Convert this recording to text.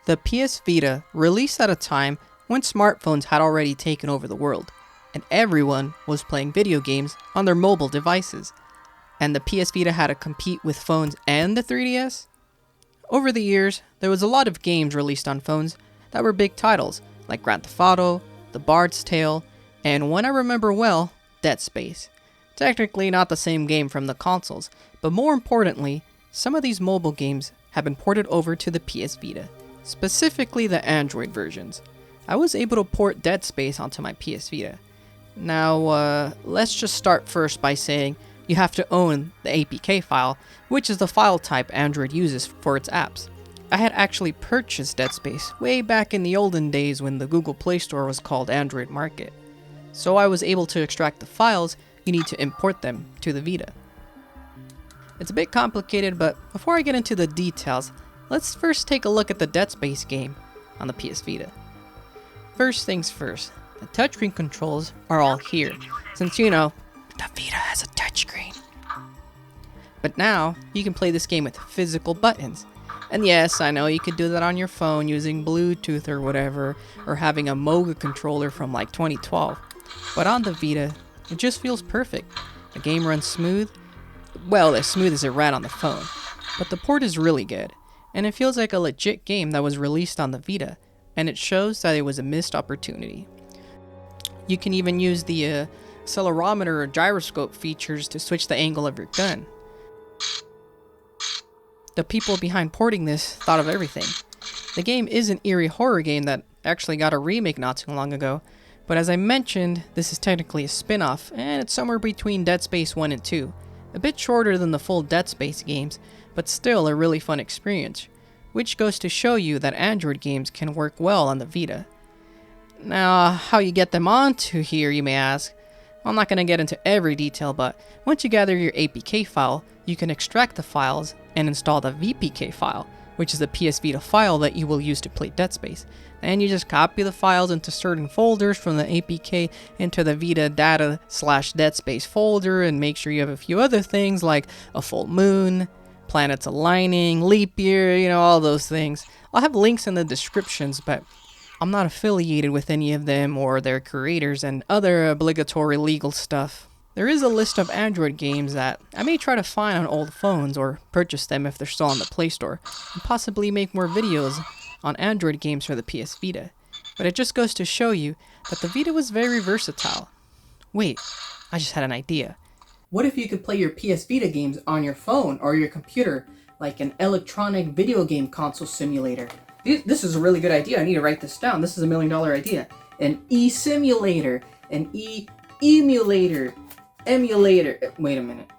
The PsVita released at a time when smartphones had already taken over the world, and everyone was playing video games on their mobile devices. And the PsVita had to compete with phones and the 3DS? Over the years, there was a lot of games released on phones that were big titles, like Grand Theft Auto, The Bard's Tale, and one I remember well, Deadspace. Technically not the same game from the consoles, but more importantly, some of these mobile games have been ported over to the PsVita, specifically the Android versions. I was able to port Deadspace onto my PsVita. Now, let's just start first by saying you have to own the APK file, which is the file type Android uses for its apps. I had actually purchased Deadspace way back in the olden days when the Google Play Store was called Android Market. So I was able to extract the files you need to import them to the Vita. It's a bit complicated, but before I get into the details, let's first take a look at the Deadspace game on the PS Vita. First things first, the touchscreen controls are all here, since the Vita has a touchscreen. But now, you can play this game with physical buttons. And yes, I know you could do that on your phone using Bluetooth or whatever, or having a Moga controller from like 2012. But on the Vita, it just feels perfect. The game runs smooth. Well, as smooth as it ran on the phone. But the port is really good, and it feels like a legit game that was released on the Vita, and it shows that it was a missed opportunity. You can even use the accelerometer or gyroscope features to switch the angle of your gun. The people behind porting this thought of everything. The game is an eerie horror game that actually got a remake not too long ago, but as I mentioned, this is technically a spin-off, and it's somewhere between Dead Space 1 and 2. A bit shorter than the full Dead Space games, but still a really fun experience, which goes to show you that Android games can work well on the Vita. Now, how you get them onto here, you may ask? I'm not going to get into every detail, but once you gather your APK file, you can extract the files and install the VPK file, which is the PS Vita file that you will use to play Dead Space. And you just copy the files into certain folders from the APK into the Vita data/Dead Space folder, and make sure you have a few other things like a full moon, planets aligning, leap year, all those things. I'll have links in the descriptions, but I'm not affiliated with any of them or their creators and other obligatory legal stuff. There is a list of Android games that I may try to find on old phones or purchase them if they're still on the Play Store, and possibly make more videos on Android games for the PS Vita. But it just goes to show you that the Vita was very versatile. Wait, I just had an idea. What if you could play your PS Vita games on your phone or your computer, like an electronic video game console simulator? This is a really good idea. I need to write this down. This is $1 million idea. An e-simulator, an e-emulator, emulator. Wait a minute.